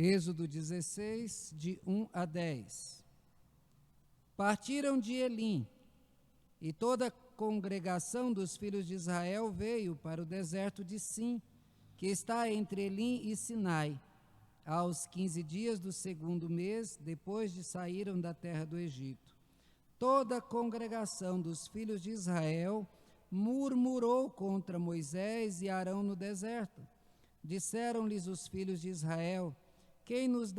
Êxodo 16, de 1 a 10. Partiram de Elim, e toda a congregação dos filhos de Israel veio para o deserto de Sim, que está entre Elim e Sinai, aos 15 dias do segundo mês, depois de saíram da terra do Egito. Toda a congregação dos filhos de Israel murmurou contra Moisés e Arão no deserto. Disseram-lhes os filhos de Israel: quem nos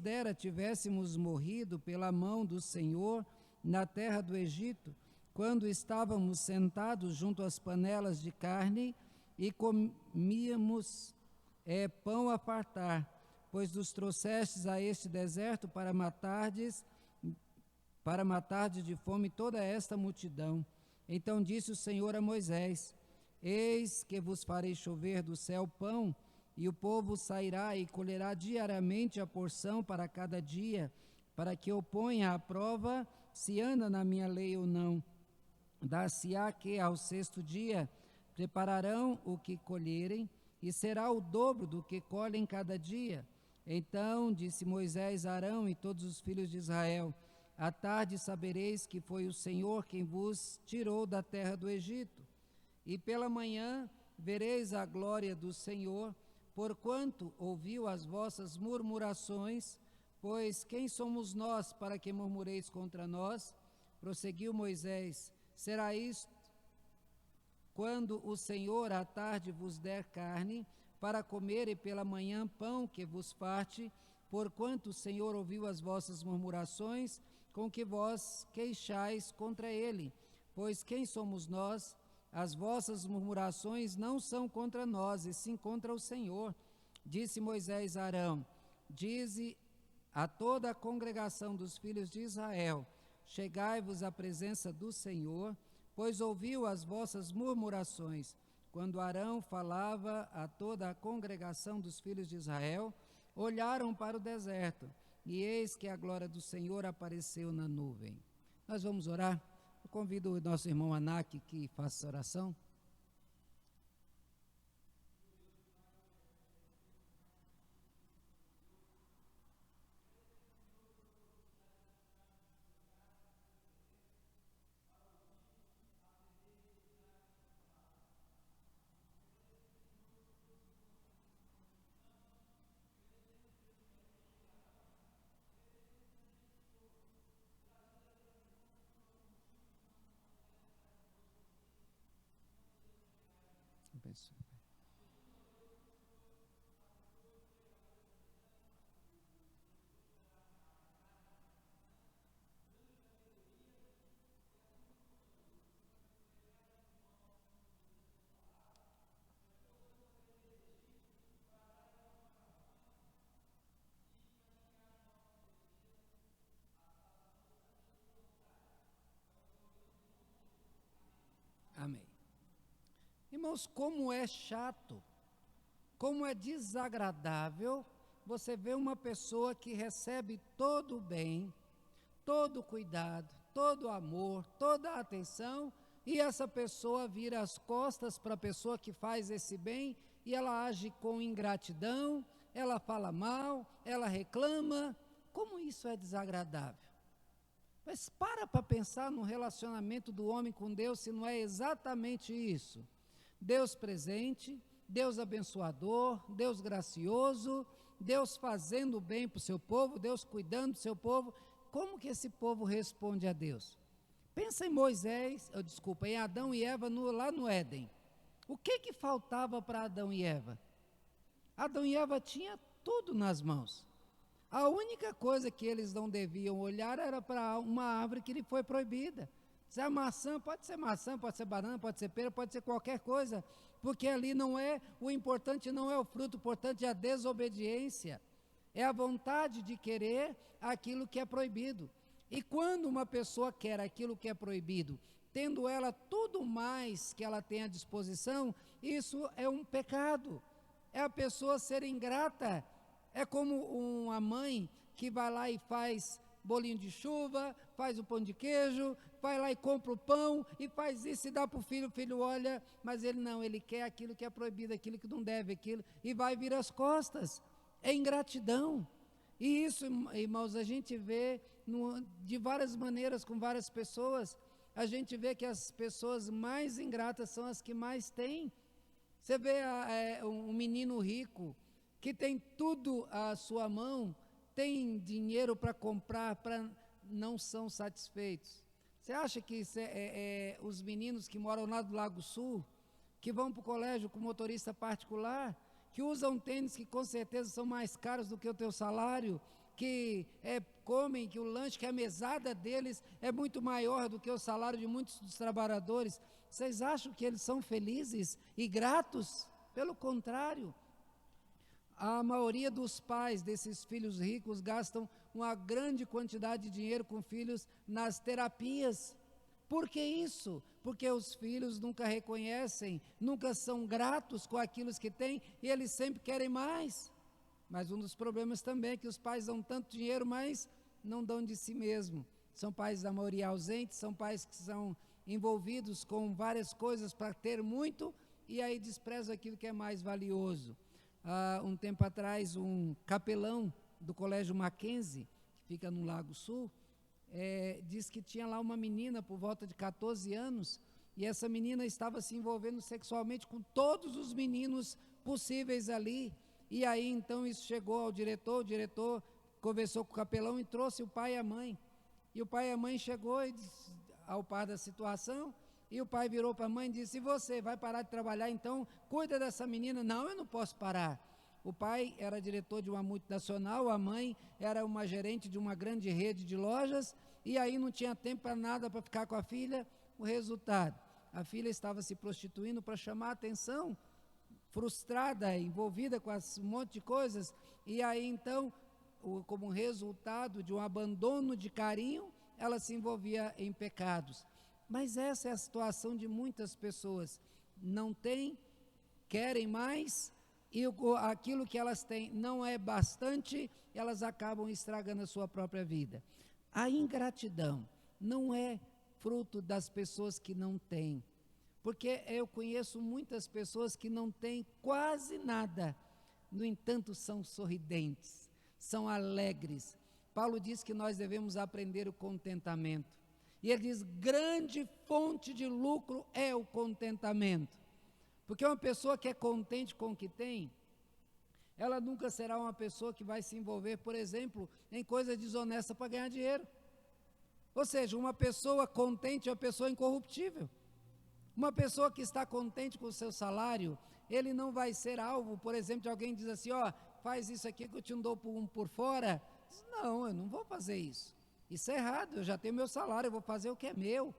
dera tivéssemos morrido pela mão do Senhor na terra do Egito, quando estávamos sentados junto às panelas de carne e comíamos pão a fartar, pois nos trouxestes a este deserto para matardes de fome toda esta multidão. Então disse o Senhor a Moisés: eis que vos farei chover do céu pão, e o povo sairá e colherá diariamente a porção para cada dia, para que eu ponha à prova se anda na minha lei ou não. Dar-se-á que ao sexto dia prepararão o que colherem, e será o dobro do que colhem cada dia. Então disse Moisés a Arão e todos os filhos de Israel: à tarde sabereis que foi o Senhor quem vos tirou da terra do Egito, e pela manhã vereis a glória do Senhor, porquanto ouviu as vossas murmurações. Pois quem somos nós para que murmureis contra nós? Prosseguiu Moisés: será isto quando o Senhor à tarde vos der carne para comer, e pela manhã pão que vos farte, porquanto o Senhor ouviu as vossas murmurações com que vós queixais contra ele. Pois quem somos nós? As vossas murmurações não são contra nós, e sim contra o Senhor. Disse Moisés a Arão: dize a toda a congregação dos filhos de Israel: chegai-vos à presença do Senhor, pois ouviu as vossas murmurações. Quando Arão falava a toda a congregação dos filhos de Israel, olharam para o deserto, e eis que a glória do Senhor apareceu na nuvem. Nós vamos orar. Eu convido o nosso irmão Anak que faça oração. Amém. Irmãos, como é chato, como é desagradável você ver uma pessoa que recebe todo o bem, todo o cuidado, todo o amor, toda a atenção, e essa pessoa vira as costas para a pessoa que faz esse bem, e ela age com ingratidão, ela fala mal, ela reclama. Como isso é desagradável? Mas para pensar no relacionamento do homem com Deus, se não é exatamente isso. Deus presente, Deus abençoador, Deus gracioso, Deus fazendo bem para o seu povo, Deus cuidando do seu povo. Como que esse povo responde a Deus? Pensa em em Adão e Eva lá no Éden. O que faltava para Adão e Eva? Adão e Eva tinham tudo nas mãos. A única coisa que eles não deviam olhar era para uma árvore que lhe foi proibida. Se a maçã, pode ser banana, pode ser pera, pode ser qualquer coisa, porque ali o importante não é o fruto, o importante é a desobediência, é a vontade de querer aquilo que é proibido. E quando uma pessoa quer aquilo que é proibido, tendo ela tudo mais que ela tem à disposição, isso é um pecado, é a pessoa ser ingrata. É como uma mãe que vai lá e faz bolinho de chuva, faz o pão de queijo, vai lá e compra o pão e faz isso e dá para o filho olha, mas ele não, ele quer aquilo que é proibido, aquilo que não deve, aquilo, e vai vir as costas. é ingratidão. E isso, irmãos, a gente vê de várias maneiras com várias pessoas. A gente vê que as pessoas mais ingratas são as que mais têm. Você vê um menino rico que tem tudo à sua mão, tem dinheiro para comprar, não são satisfeitos. Você acha que os meninos que moram lá do Lago Sul, que vão para o colégio com motorista particular, que usam tênis que com certeza são mais caros do que o teu salário, que comem, que o lanche, que a mesada deles é muito maior do que o salário de muitos dos trabalhadores, vocês acham que eles são felizes e gratos? Pelo contrário, a maioria dos pais desses filhos ricos gastam uma grande quantidade de dinheiro com filhos nas terapias. Por que isso? Porque os filhos nunca reconhecem, nunca são gratos com aquilo que têm e eles sempre querem mais. Mas um dos problemas também é que os pais dão tanto dinheiro, mas não dão de si mesmo. São pais da maioria ausentes, são pais que são envolvidos com várias coisas para ter muito e aí desprezam aquilo que é mais valioso. Um tempo atrás, um capelão do Colégio Mackenzie, que fica no Lago Sul, disse que tinha lá uma menina por volta de 14 anos e essa menina estava se envolvendo sexualmente com todos os meninos possíveis ali. E aí então isso chegou ao diretor, o diretor conversou com o capelão e trouxe o pai e a mãe. E o pai e a mãe chegou e disse, ao par da situação, e o pai virou para a mãe e disse, e você vai parar de trabalhar então? Cuida dessa menina. Não, eu não posso parar. O pai era diretor de uma multinacional, a mãe era uma gerente de uma grande rede de lojas, e aí não tinha tempo para nada para ficar com a filha. O resultado, a filha estava se prostituindo para chamar a atenção, frustrada, envolvida com um monte de coisas, e aí então, como resultado de um abandono de carinho, ela se envolvia em pecados. Mas essa é a situação de muitas pessoas, não têm, querem mais, e aquilo que elas têm não é bastante, elas acabam estragando a sua própria vida. A ingratidão não é fruto das pessoas que não têm, porque eu conheço muitas pessoas que não têm quase nada, no entanto são sorridentes, são alegres. Paulo diz que nós devemos aprender o contentamento, e ele diz, grande fonte de lucro é o contentamento, porque uma pessoa que é contente com o que tem, ela nunca será uma pessoa que vai se envolver, por exemplo, em coisa desonesta para ganhar dinheiro. Ou seja, uma pessoa contente é uma pessoa incorruptível. Uma pessoa que está contente com o seu salário, ele não vai ser alvo, por exemplo, de alguém que diz assim, faz isso aqui que eu te dou por fora. Não, eu não vou fazer isso. Isso é errado, eu já tenho meu salário, eu vou fazer o que é meu.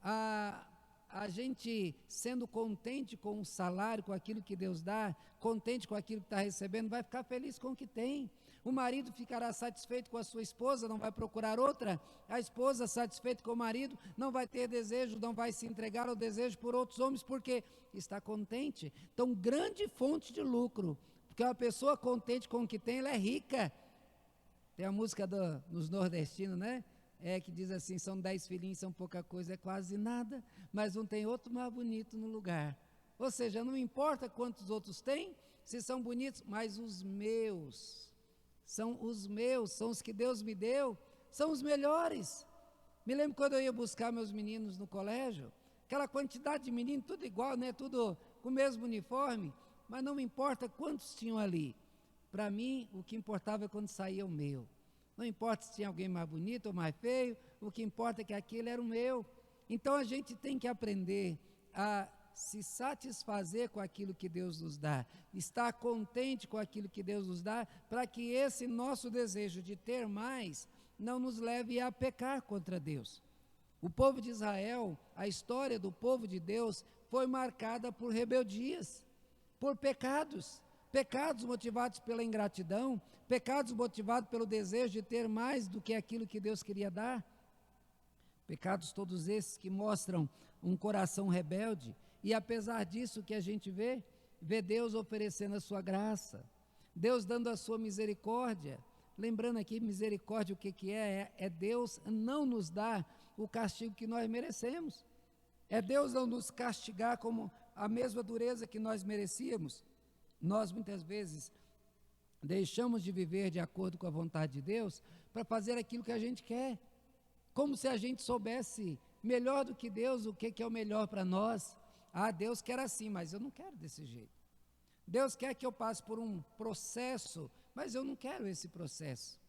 A gente sendo contente com o salário, com aquilo que Deus dá, contente com aquilo que está recebendo, vai ficar feliz com o que tem. O marido ficará satisfeito com a sua esposa, não vai procurar outra. A esposa satisfeita com o marido, não vai ter desejo, não vai se entregar ao desejo por outros homens, porque está contente. Então, grande fonte de lucro, porque uma pessoa contente com o que tem, ela é rica. Tem a música nos nordestinos, né? Que diz assim, são 10 filhinhos, são pouca coisa, é quase nada, mas um tem outro mais bonito no lugar. Ou seja, não importa quantos outros têm, se são bonitos, mas os meus, são os que Deus me deu, são os melhores. Me lembro quando eu ia buscar meus meninos no colégio, aquela quantidade de meninos, tudo igual, né? Tudo com o mesmo uniforme, mas não me importa quantos tinham ali. Para mim, o que importava é quando saía o meu. Não importa se tinha alguém mais bonito ou mais feio, o que importa é que aquele era o meu. Então a gente tem que aprender a se satisfazer com aquilo que Deus nos dá, estar contente com aquilo que Deus nos dá, para que esse nosso desejo de ter mais não nos leve a pecar contra Deus. O povo de Israel, a história do povo de Deus foi marcada por rebeldias, por pecados motivados pela ingratidão, pecados motivados pelo desejo de ter mais do que aquilo que Deus queria dar. Pecados todos esses que mostram um coração rebelde, e apesar disso que a gente vê Deus oferecendo a sua graça, Deus dando a sua misericórdia. Lembrando aqui, misericórdia o que é? É Deus não nos dar o castigo que nós merecemos, é Deus não nos castigar como a mesma dureza que nós merecíamos. Nós muitas vezes deixamos de viver de acordo com a vontade de Deus para fazer aquilo que a gente quer, como se a gente soubesse melhor do que Deus o que é o melhor para nós. Ah, Deus quer assim, mas eu não quero desse jeito. Deus quer que eu passe por um processo, mas eu não quero esse processo.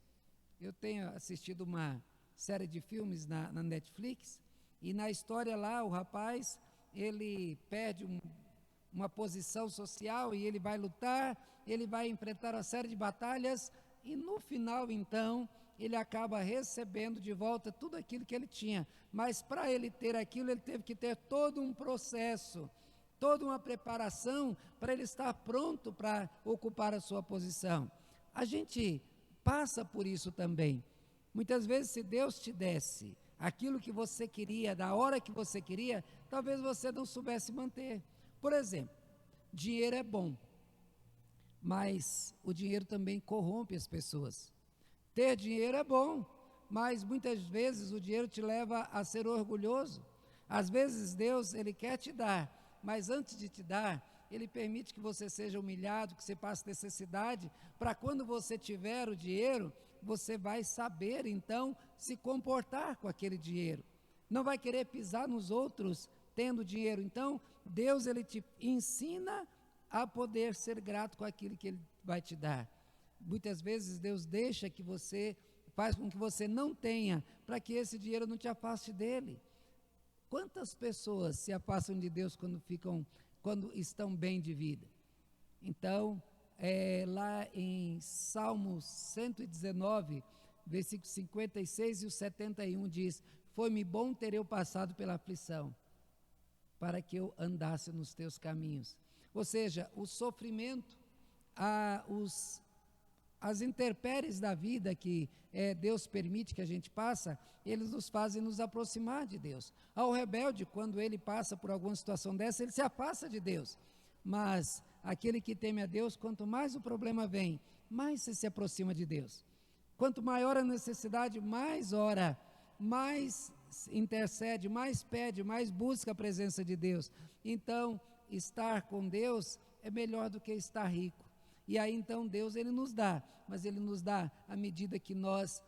Eu tenho assistido uma série de filmes na Netflix, e na história lá, o rapaz, ele perde uma posição social e ele vai lutar, ele vai enfrentar uma série de batalhas, e no final, então, ele acaba recebendo de volta tudo aquilo que ele tinha. Mas para ele ter aquilo, ele teve que ter todo um processo, toda uma preparação para ele estar pronto para ocupar a sua posição. A gente passa por isso também. Muitas vezes, se Deus te desse aquilo que você queria, da hora que você queria, talvez você não soubesse manter. Por exemplo, dinheiro é bom, mas o dinheiro também corrompe as pessoas. Ter dinheiro é bom, mas muitas vezes o dinheiro te leva a ser orgulhoso. Às vezes Deus, Ele quer te dar, mas antes de te dar, Ele permite que você seja humilhado, que você passe necessidade, para quando você tiver o dinheiro, você vai saber então se comportar com aquele dinheiro. Não vai querer pisar nos outros tendo dinheiro. Então, Deus, Ele te ensina a poder ser grato com aquilo que Ele vai te dar. Muitas vezes Deus deixa que você, faz com que você não tenha, para que esse dinheiro não te afaste dele. Quantas pessoas se afastam de Deus quando estão bem de vida? Então, lá em Salmos 119, versículos 56 e o 71 diz: foi-me bom ter eu passado pela aflição, para que eu andasse nos teus caminhos. Ou seja, o sofrimento, as intempéries da vida que Deus permite que a gente passe, eles nos fazem nos aproximar de Deus. Ao rebelde, quando ele passa por alguma situação dessa, ele se afasta de Deus. Mas aquele que teme a Deus, quanto mais o problema vem, mais você se aproxima de Deus. Quanto maior a necessidade, mais ora, mais intercede, mais pede, mais busca a presença de Deus. Então, estar com Deus é melhor do que estar rico. E aí então Deus, Ele nos dá, mas Ele nos dá à medida que nós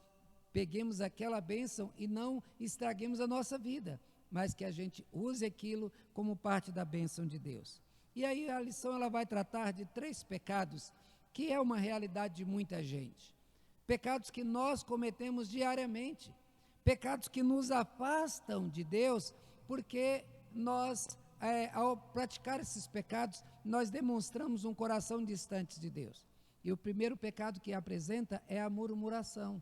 peguemos aquela bênção e não estraguemos a nossa vida, mas que a gente use aquilo como parte da bênção de Deus. E aí a lição ela vai tratar de 3 pecados, que é uma realidade de muita gente. Pecados que nós cometemos diariamente, pecados que nos afastam de Deus, porque nós, ao praticar esses pecados, nós demonstramos um coração distante de Deus. E o primeiro pecado que apresenta é a murmuração.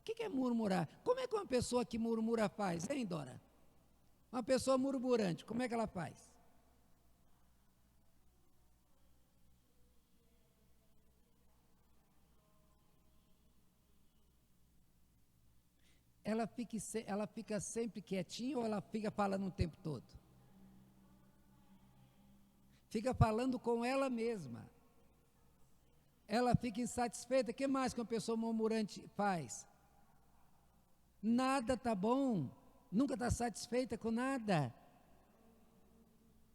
O que é murmurar? Como é que uma pessoa que murmura faz, hein, Dora? Uma pessoa murmurante, como é que ela faz? Ela fica sempre quietinha ou ela fica falando o tempo todo? Fica falando com ela mesma. Ela fica insatisfeita. O que mais que uma pessoa murmurante faz? Nada está bom, nunca está satisfeita com nada.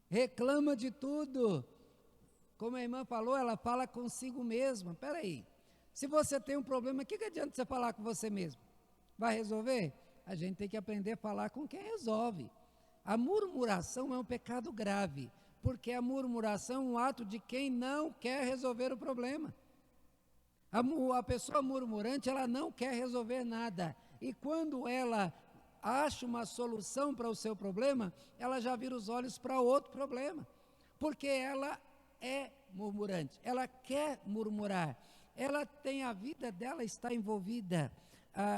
Reclama de tudo. Como a irmã falou, ela fala consigo mesma. Espera aí, se você tem um problema, o que adianta você falar com você mesmo? Vai resolver? A gente tem que aprender a falar com quem resolve. A murmuração é um pecado grave, porque a murmuração é um ato de quem não quer resolver o problema. A pessoa murmurante, ela não quer resolver nada, e quando ela acha uma solução para o seu problema, ela já vira os olhos para outro problema, porque ela é murmurante, ela quer murmurar, ela tem a vida dela está envolvida.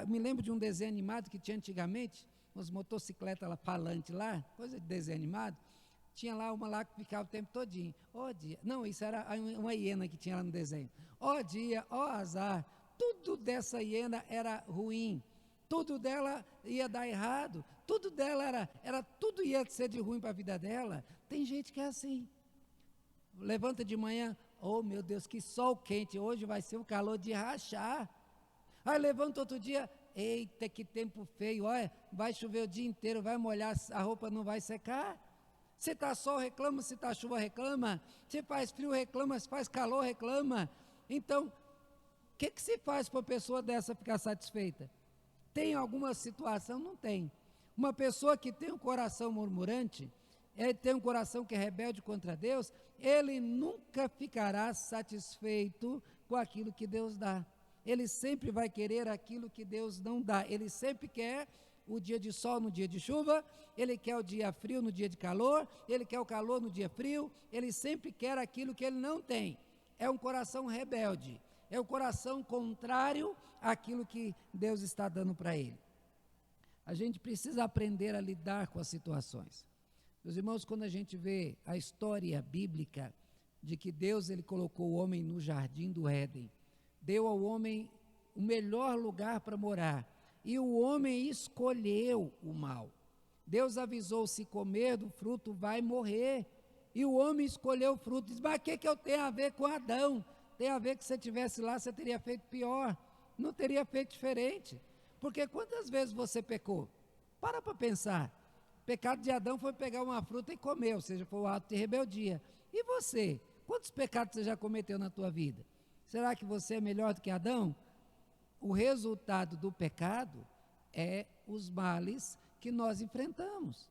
Me lembro de um desenho animado que tinha antigamente, umas motocicletas lá, falante lá, coisa de desenho animado. Tinha lá uma lá que ficava o tempo todinho. Ó dia, não, isso era uma hiena que tinha lá no desenho. Ó dia, ó azar, tudo dessa hiena era ruim, tudo dela ia dar errado, tudo dela tudo ia ser de ruim para a vida dela. Tem gente que é assim. Levanta de manhã, oh meu Deus, que sol quente, hoje vai ser um calor de rachar. Aí levanta outro dia, eita que tempo feio, olha, vai chover o dia inteiro, vai molhar, a roupa não vai secar. Se está sol, reclama, se está chuva, reclama, se faz frio, reclama, se faz calor, reclama. Então, que se faz para uma pessoa dessa ficar satisfeita? Tem alguma situação? Não tem. Uma pessoa que tem um coração murmurante, ele tem um coração que é rebelde contra Deus, ele nunca ficará satisfeito com aquilo que Deus dá. Ele sempre vai querer aquilo que Deus não dá. Ele sempre quer o dia de sol no dia de chuva, ele quer o dia frio no dia de calor, ele quer o calor no dia frio, ele sempre quer aquilo que ele não tem. É um coração rebelde, é o coração contrário àquilo que Deus está dando para ele. A gente precisa aprender a lidar com as situações. Meus irmãos, quando a gente vê a história bíblica de que Deus ele colocou o homem no jardim do Éden, deu ao homem o melhor lugar para morar, e o homem escolheu o mal. Deus avisou, se comer do fruto vai morrer, e o homem escolheu o fruto. Diz, mas o que eu tenho a ver com Adão? Tem a ver que se você estivesse lá, você teria feito pior, não teria feito diferente, porque quantas vezes você pecou? Para pensar. O pecado de Adão foi pegar uma fruta e comer, ou seja, foi um ato de rebeldia. E você? Quantos pecados você já cometeu na tua vida? Será que você é melhor do que Adão? O resultado do pecado é os males que nós enfrentamos.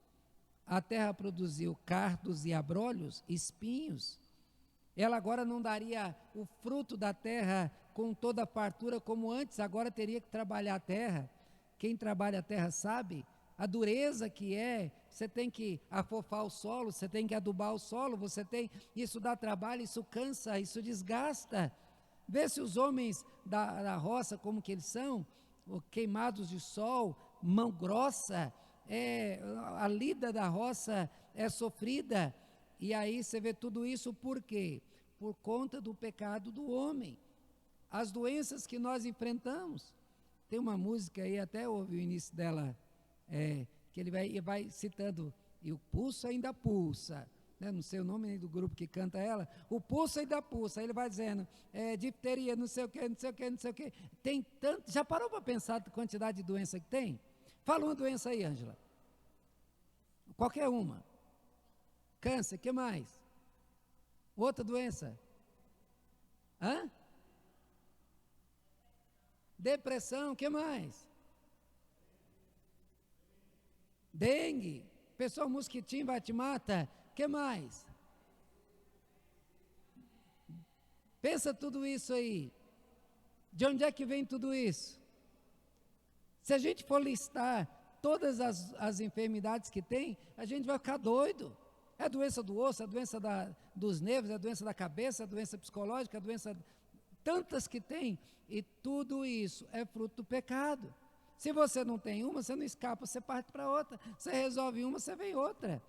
A terra produziu cardos e abrolhos, espinhos. Ela agora não daria o fruto da terra com toda a fartura como antes, agora teria que trabalhar a terra. Quem trabalha a terra sabe a dureza que é, você tem que afofar o solo, você tem que adubar o solo, isso dá trabalho, isso cansa, isso desgasta. Vê se os homens da roça, como que eles são, queimados de sol, mão grossa, a lida da roça é sofrida. E aí você vê tudo isso por quê? Por conta do pecado do homem. As doenças que nós enfrentamos. Tem uma música aí, até ouvi o início dela, que ele vai citando, e o pulso ainda pulsa. Não sei o nome do grupo que canta ela, o pulso ainda pulsa, aí ele vai dizendo, difteria, não sei o que, não sei o que, não sei o que, tem tanto, já parou para pensar a quantidade de doença que tem? Fala uma doença aí, Ângela, qualquer uma, câncer, que mais? Outra doença? Depressão, que mais? Dengue, pessoal, mosquitinho vai te mata. Que mais? Pensa tudo isso aí. De onde é que vem tudo isso? Se a gente for listar todas as enfermidades que tem, a gente vai ficar doido. É a doença do osso, é a doença dos nervos, é a doença da cabeça, é a doença psicológica, é a doença... Tantas que tem, e tudo isso é fruto do pecado. Se você não tem uma, você não escapa, você parte para outra. Você resolve uma, você vem outra.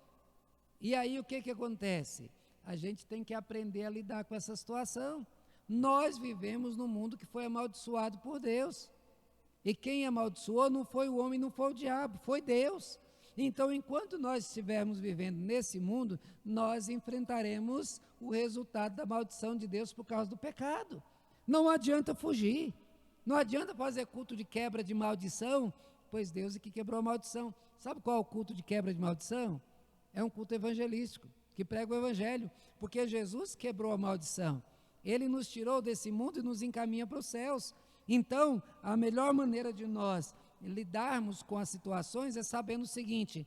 E aí o que acontece? A gente tem que aprender a lidar com essa situação. Nós vivemos num mundo que foi amaldiçoado por Deus. E quem amaldiçoou não foi o homem, não foi o diabo, foi Deus. Então, enquanto nós estivermos vivendo nesse mundo, nós enfrentaremos o resultado da maldição de Deus por causa do pecado. Não adianta fugir. Não adianta fazer culto de quebra de maldição, pois Deus é que quebrou a maldição. Sabe qual é o culto de quebra de maldição? É um culto evangelístico, que prega o evangelho, porque Jesus quebrou a maldição. Ele nos tirou desse mundo e nos encaminha para os céus. Então, a melhor maneira de nós lidarmos com as situações é sabendo o seguinte: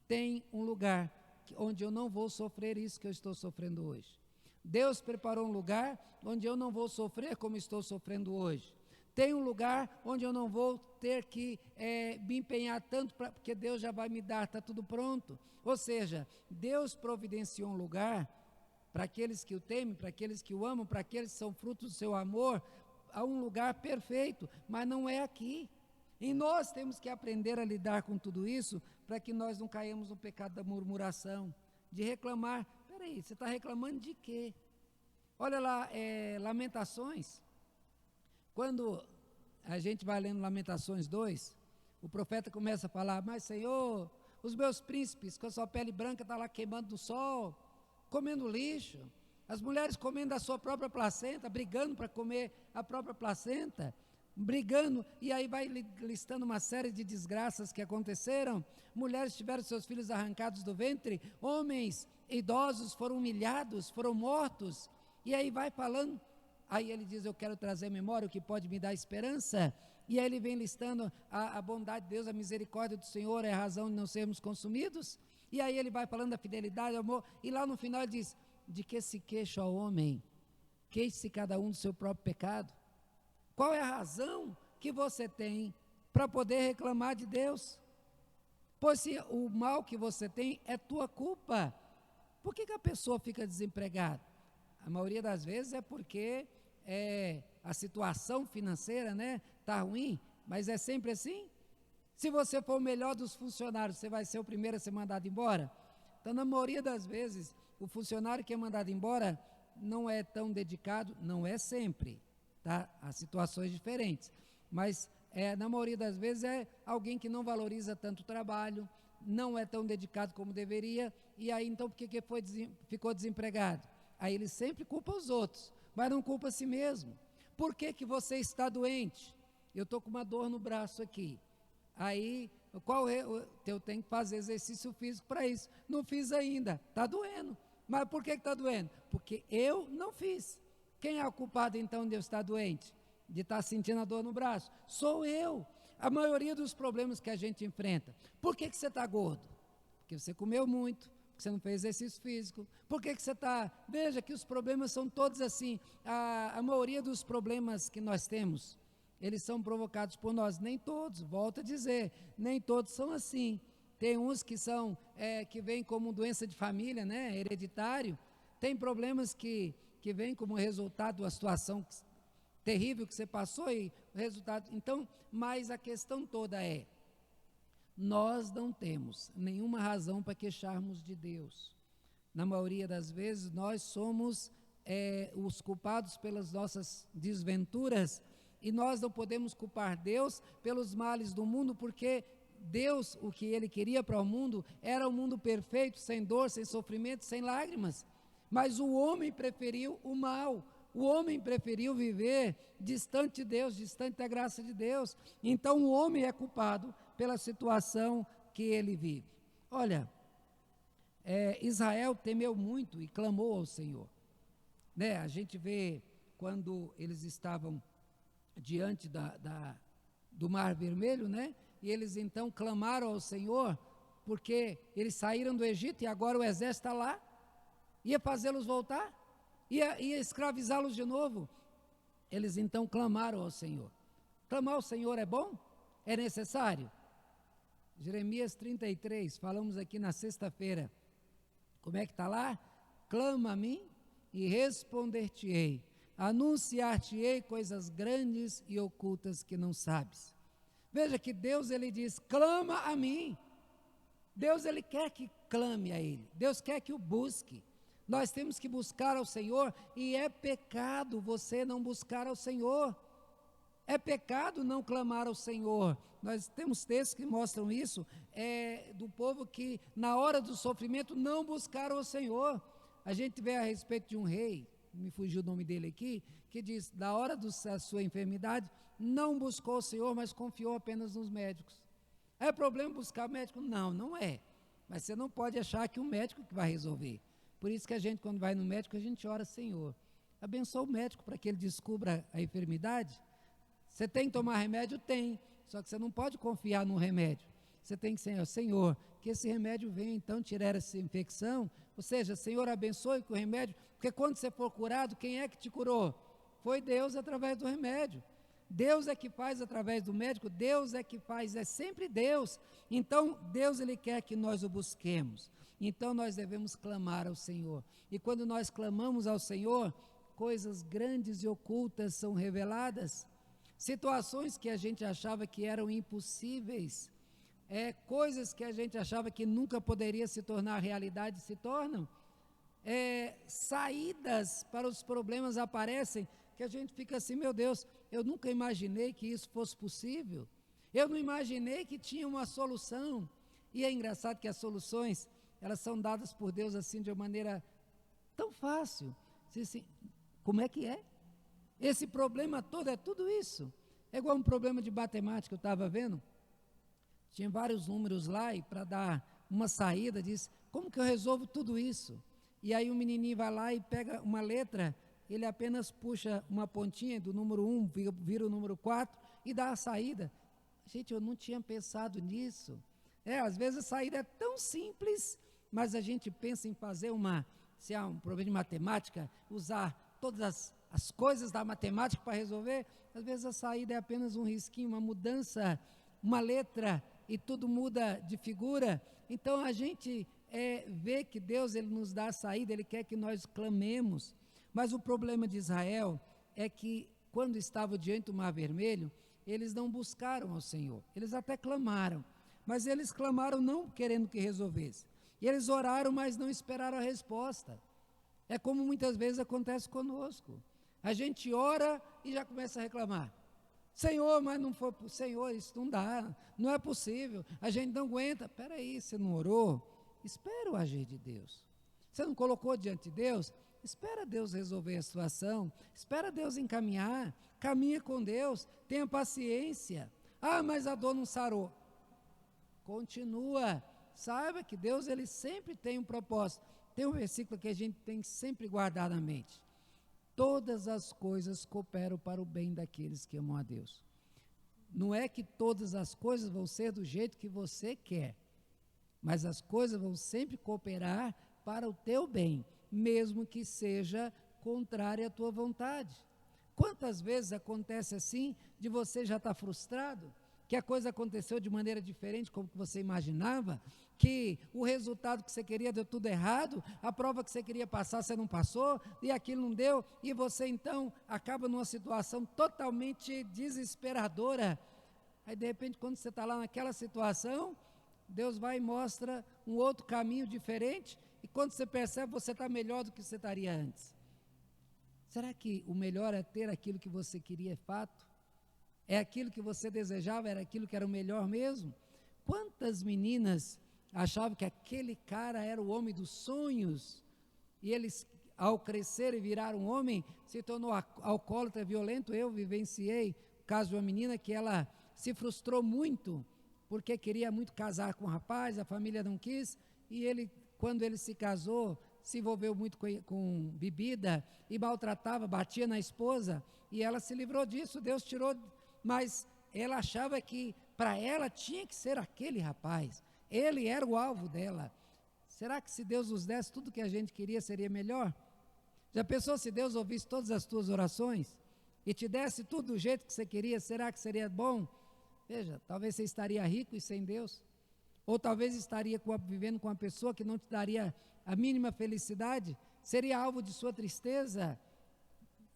tem um lugar onde eu não vou sofrer isso que eu estou sofrendo hoje. Deus preparou um lugar onde eu não vou sofrer como estou sofrendo hoje. Tem um lugar onde eu não vou ter que me empenhar tanto, porque Deus já vai me dar, está tudo pronto. Ou seja, Deus providenciou um lugar para aqueles que o temem, para aqueles que o amam, para aqueles que são frutos do seu amor, a um lugar perfeito, mas não é aqui. E nós temos que aprender a lidar com tudo isso, para que nós não caímos no pecado da murmuração, de reclamar. Peraí, você está reclamando de quê? Olha lá, Lamentações. Quando a gente vai lendo Lamentações 2, o profeta começa a falar, mas Senhor, os meus príncipes com a sua pele branca estão lá queimando no sol, comendo lixo, as mulheres comendo a sua própria placenta, brigando para comer a própria placenta, brigando, e aí vai listando uma série de desgraças que aconteceram. Mulheres tiveram seus filhos arrancados do ventre, homens idosos foram humilhados, foram mortos, e aí vai falando. Aí ele diz, eu quero trazer memória o que pode me dar esperança. E aí ele vem listando a bondade de Deus, a misericórdia do Senhor, é a razão de não sermos consumidos. E aí ele vai falando da fidelidade, amor, e lá no final ele diz, de que se queixa o homem? Queixe-se cada um do seu próprio pecado. Qual é a razão que você tem para poder reclamar de Deus? Pois se o mal que você tem é tua culpa, por que a pessoa fica desempregada? A maioria das vezes é porque a situação financeira, né, está ruim, mas é sempre assim? Se você for o melhor dos funcionários, você vai ser o primeiro a ser mandado embora? Então, na maioria das vezes, o funcionário que é mandado embora não é tão dedicado, não é sempre, tá? Há situações diferentes, mas na maioria das vezes é alguém que não valoriza tanto o trabalho, não é tão dedicado como deveria, e aí então por que ficou desempregado? Aí ele sempre culpa os outros, mas não culpa a si mesmo. Por que você está doente? Eu estou com uma dor no braço aqui. Aí, eu tenho que fazer exercício físico para isso. Não fiz ainda, está doendo. Mas por que está doendo? Porque eu não fiz. Quem é o culpado então de eu estar doente? De estar sentindo a dor no braço? Sou eu. A maioria dos problemas que a gente enfrenta. Por que você está gordo? Porque você comeu muito, porque você não fez exercício físico. Por que você está... Veja que os problemas são todos assim. A maioria dos problemas que nós temos, eles são provocados por nós. Nem todos, volto a dizer, nem todos são assim. Tem uns que são, que vêm como doença de família, né, hereditário. Tem problemas que vêm como resultado de uma situação terrível que você passou e o resultado... Então, mas a questão toda é, nós não temos nenhuma razão para queixarmos de Deus. Na maioria das vezes, nós somos os culpados pelas nossas desventuras, e nós não podemos culpar Deus pelos males do mundo, porque Deus, o que Ele queria para o mundo, era um mundo perfeito, sem dor, sem sofrimento, sem lágrimas. Mas o homem preferiu o mal, o homem preferiu viver distante de Deus, distante da graça de Deus. Então o homem é culpado pela situação que ele vive. Olha, Israel temeu muito e clamou ao Senhor. Né? A gente vê quando eles estavam diante do Mar Vermelho, né? E eles então clamaram ao Senhor, porque eles saíram do Egito e agora o exército está lá, ia fazê-los voltar, ia escravizá-los de novo. Eles então clamaram ao Senhor. Clamar ao Senhor é bom? É necessário? Jeremias 33, falamos aqui na sexta-feira. Como é que está lá? Clama a mim e responder-te-ei. Anunciar-te-ei coisas grandes e ocultas que não sabes. Veja que Deus, ele diz, clama a mim. Deus, ele quer que clame a Ele. Deus quer que o busque. Nós temos que buscar ao Senhor, e é pecado você não buscar ao Senhor. É pecado não clamar ao Senhor. Nós temos textos que mostram isso, do povo que na hora do sofrimento não buscaram ao Senhor. A gente vê a respeito de um rei, me fugiu o nome dele aqui, que diz, da hora da sua enfermidade, não buscou o Senhor, mas confiou apenas nos médicos. É problema buscar médico? Não, não é. Mas você não pode achar que o médico que vai resolver. Por isso que a gente, quando vai no médico, a gente ora, Senhor, abençoa o médico para que ele descubra a enfermidade. Você tem que tomar remédio? Tem. Só que você não pode confiar no remédio. Você tem que ser, Senhor, que esse remédio venha então tirar essa infecção. Ou seja, Senhor, abençoe com o remédio, porque quando você for curado, quem é que te curou? Foi Deus através do remédio. Deus é que faz através do médico, Deus é que faz, é sempre Deus. Então, Deus, ele quer que nós o busquemos. Então, nós devemos clamar ao Senhor. E quando nós clamamos ao Senhor, coisas grandes e ocultas são reveladas. Situações que a gente achava que eram impossíveis, coisas que a gente achava que nunca poderia se tornar realidade, se tornam. Saídas para os problemas aparecem, que a gente fica assim, meu Deus, eu nunca imaginei que isso fosse possível. Eu não imaginei que tinha uma solução. E é engraçado que as soluções, elas são dadas por Deus assim de uma maneira tão fácil. Assim, como é que é? Esse problema todo é tudo isso. É igual um problema de matemática, eu estava vendo. Tinha vários números lá e para dar uma saída, diz, como que eu resolvo tudo isso? E aí o menininho vai lá e pega uma letra ele apenas puxa uma pontinha do número 1, vira o número 4 e dá a saída. Gente, eu não tinha pensado nisso. Às vezes a saída é tão simples, mas a gente pensa em fazer se há um problema de matemática, usar todas as coisas da matemática para resolver. Às vezes a saída é apenas um risquinho, uma mudança, uma letra, e tudo muda de figura. Então a gente vê que Deus, ele nos dá a saída, ele quer que nós clamemos. Mas o problema de Israel é que quando estavam diante do Mar Vermelho, eles não buscaram ao Senhor. Eles até clamaram, mas eles clamaram não querendo que resolvesse. E eles oraram, mas não esperaram a resposta. É como muitas vezes acontece conosco. A gente ora e já começa a reclamar. Senhor, mas não foi, Senhor, isso não dá, não é possível, a gente não aguenta. Espera aí, você não orou? Espera o agir de Deus. Você não colocou diante de Deus? Espera Deus resolver a situação, espera Deus encaminhar, caminha com Deus, tenha paciência. Ah, mas a dor não sarou. Continua, saiba que Deus, ele sempre tem um propósito. Tem um versículo que a gente tem que sempre guardar na mente. Todas as coisas cooperam para o bem daqueles que amam a Deus. Não é que todas as coisas vão ser do jeito que você quer, mas as coisas vão sempre cooperar para o teu bem, mesmo que seja contrária à tua vontade. Quantas vezes acontece assim, de você já estar frustrado, que a coisa aconteceu de maneira diferente como que você imaginava, que o resultado que você queria deu tudo errado, a prova que você queria passar você não passou, e aquilo não deu, e você então acaba numa situação totalmente desesperadora. Aí de repente, quando você está lá naquela situação, Deus vai e mostra um outro caminho diferente, e quando você percebe, você está melhor do que você estaria antes. Será que o melhor é ter aquilo que você queria, é fato? É aquilo que você desejava, era aquilo que era o melhor mesmo? Quantas meninas achavam que aquele cara era o homem dos sonhos, e eles, ao crescer e virar um homem, se tornou alcoólatra, violento? Eu vivenciei o caso de uma menina que ela se frustrou muito, porque queria muito casar com um rapaz, a família não quis, e ele, quando ele se casou, se envolveu muito com bebida, e maltratava, batia na esposa, e ela se livrou disso, Deus tirou, mas ela achava que para ela tinha que ser aquele rapaz, ele era o alvo dela. Será que se Deus nos desse tudo que a gente queria, seria melhor? Já pensou se Deus ouvisse todas as tuas orações, e te desse tudo do jeito que você queria, será que seria bom? Veja, talvez você estaria rico e sem Deus, ou talvez estaria vivendo com uma pessoa que não te daria a mínima felicidade, seria alvo de sua tristeza,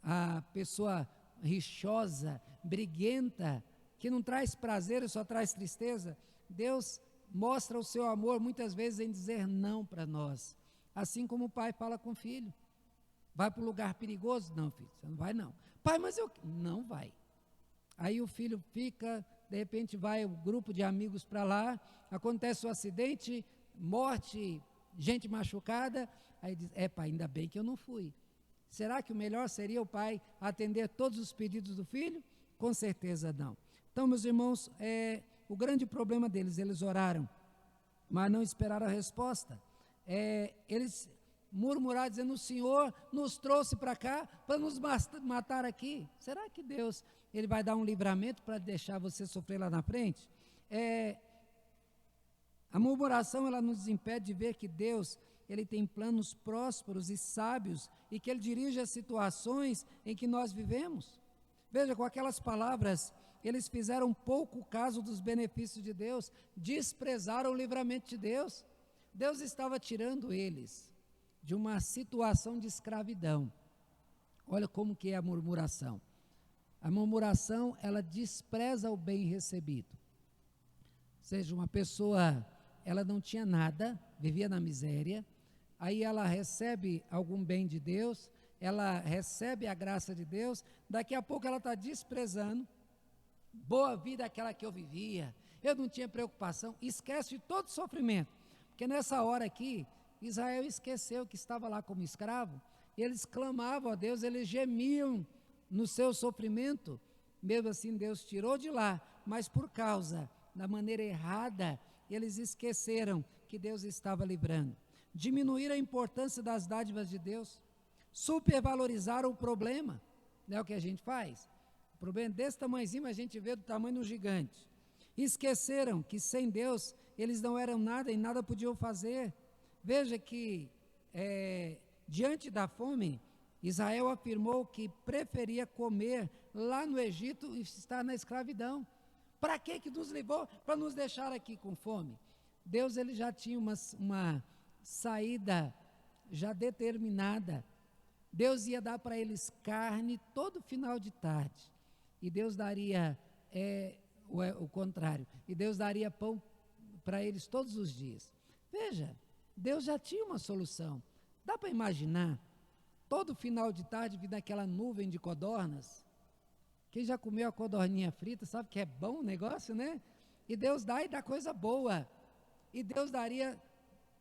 a pessoa rixosa, briguenta, que não traz prazer e só traz tristeza. Deus mostra o seu amor muitas vezes em dizer não para nós, assim como o pai fala com o filho. Vai para um lugar perigoso? Não, filho, você não vai não. Pai, mas eu... Não vai. Aí o filho fica, de repente vai o grupo de amigos para lá, acontece um acidente, morte, gente machucada, aí diz, pai, ainda bem que eu não fui. Será que o melhor seria o pai atender todos os pedidos do filho? Com certeza não. Então, meus irmãos, o grande problema deles, eles oraram, mas não esperaram a resposta. Eles murmuraram dizendo, o Senhor nos trouxe para cá para nos matar aqui. Será que Deus, ele vai dar um livramento para deixar você sofrer lá na frente? A murmuração, ela nos impede de ver que Deus, ele tem planos prósperos e sábios, e que ele dirige as situações em que nós vivemos. Veja, com aquelas palavras, eles fizeram pouco caso dos benefícios de Deus, desprezaram o livramento de Deus. Deus estava tirando eles de uma situação de escravidão. Olha como que é a murmuração. A murmuração, ela despreza o bem recebido. Ou seja, uma pessoa, ela não tinha nada, vivia na miséria, aí ela recebe algum bem de Deus, ela recebe a graça de Deus, daqui a pouco ela está desprezando. Boa vida aquela que eu vivia, eu não tinha preocupação, esquece de todo sofrimento, porque nessa hora aqui, Israel esqueceu que estava lá como escravo, e eles clamavam a Deus, eles gemiam no seu sofrimento, mesmo assim Deus tirou de lá, mas por causa da maneira errada, eles esqueceram que Deus estava livrando, diminuíram a importância das dádivas de Deus, supervalorizaram o problema, não é o que a gente faz? O problema é desse tamanhozinho, mas a gente vê do tamanho do gigante. Esqueceram que sem Deus eles não eram nada e nada podiam fazer. Veja que, diante da fome, Israel afirmou que preferia comer lá no Egito e estar na escravidão. Para que nos levou? Para nos deixar aqui com fome. Deus ele já tinha uma saída já determinada. Deus ia dar para eles carne todo final de tarde. E Deus daria o contrário. E Deus daria pão para eles todos os dias. Veja, Deus já tinha uma solução. Dá para imaginar, todo final de tarde vindo aquela nuvem de codornas. Quem já comeu a codorninha frita sabe que é bom o negócio, né? E Deus dá e dá coisa boa. E Deus daria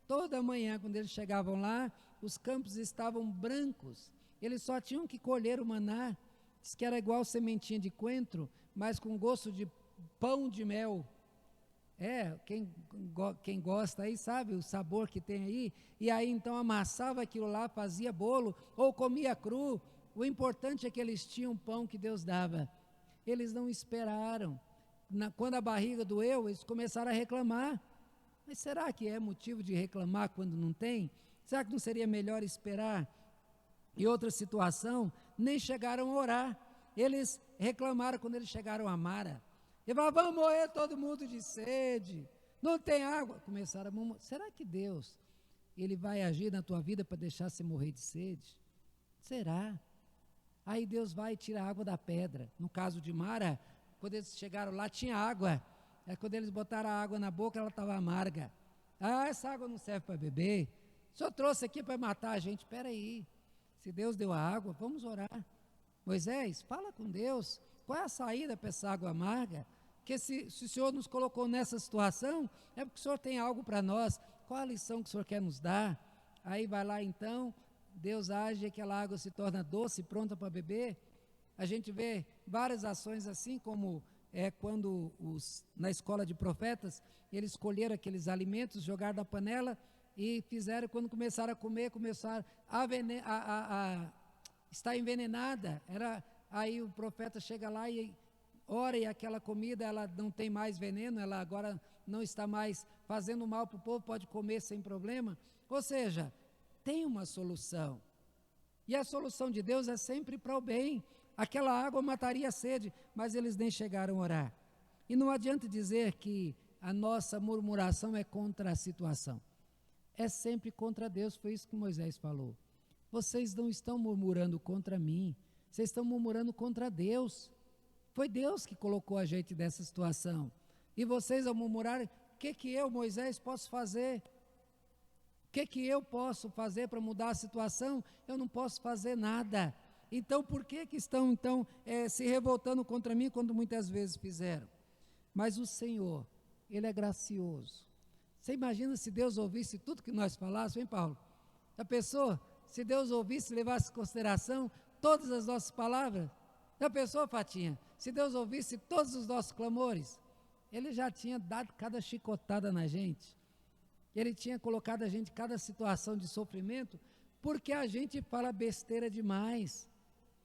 toda manhã, quando eles chegavam lá, os campos estavam brancos. Eles só tinham que colher o maná. Diz que era igual sementinha de coentro, mas com gosto de pão de mel. Quem gosta aí sabe o sabor que tem aí. E aí então amassava aquilo lá, fazia bolo, ou comia cru. O importante é que eles tinham pão que Deus dava. Eles não esperaram. Quando a barriga doeu, eles começaram a reclamar. Mas será que é motivo de reclamar quando não tem? Será que não seria melhor esperar? E outra situação, nem chegaram a orar. Eles reclamaram quando eles chegaram a Mara. E falaram, vamos morrer todo mundo de sede, não tem água. Começaram a murmurar. Será que Deus, ele vai agir na tua vida para deixar você morrer de sede? Será? Aí Deus vai e tira a água da pedra. No caso de Mara, quando eles chegaram lá, tinha água. Aí quando eles botaram a água na boca, ela estava amarga. Essa água não serve para beber. O senhor trouxe aqui para matar a gente. Espera aí. Se Deus deu a água, vamos orar. Moisés, fala com Deus. Qual é a saída para essa água amarga? Porque se o Senhor nos colocou nessa situação, é porque o Senhor tem algo para nós. Qual a lição que o Senhor quer nos dar? Aí vai lá então, Deus age e aquela água se torna doce, pronta para beber. A gente vê várias ações assim, como quando na escola de profetas, eles escolheram aqueles alimentos, jogaram na panela e fizeram, quando começaram a comer, começaram a estar envenenada. Aí o profeta chega lá e ora, e aquela comida ela não tem mais veneno, ela agora não está mais fazendo mal para o povo, pode comer sem problema. Ou seja, tem uma solução. E a solução de Deus é sempre para o bem. Aquela água mataria a sede, mas eles nem chegaram a orar. E não adianta dizer que a nossa murmuração é contra a situação. É sempre contra Deus, foi isso que Moisés falou. Vocês não estão murmurando contra mim, vocês estão murmurando contra Deus. Foi Deus que colocou a gente nessa situação. E vocês ao murmurarem, o que eu, Moisés, posso fazer? O que eu posso fazer para mudar a situação? Eu não posso fazer nada. Então, por que estão se revoltando contra mim quando muitas vezes fizeram? Mas o Senhor, Ele é gracioso. Você imagina se Deus ouvisse tudo que nós falássemos, hein, Paulo? A pessoa, se Deus ouvisse, levasse em consideração todas as nossas palavras? Já pensou, Fatinha? Se Deus ouvisse todos os nossos clamores, Ele já tinha dado cada chicotada na gente. Ele tinha colocado a gente em cada situação de sofrimento, porque a gente fala besteira demais.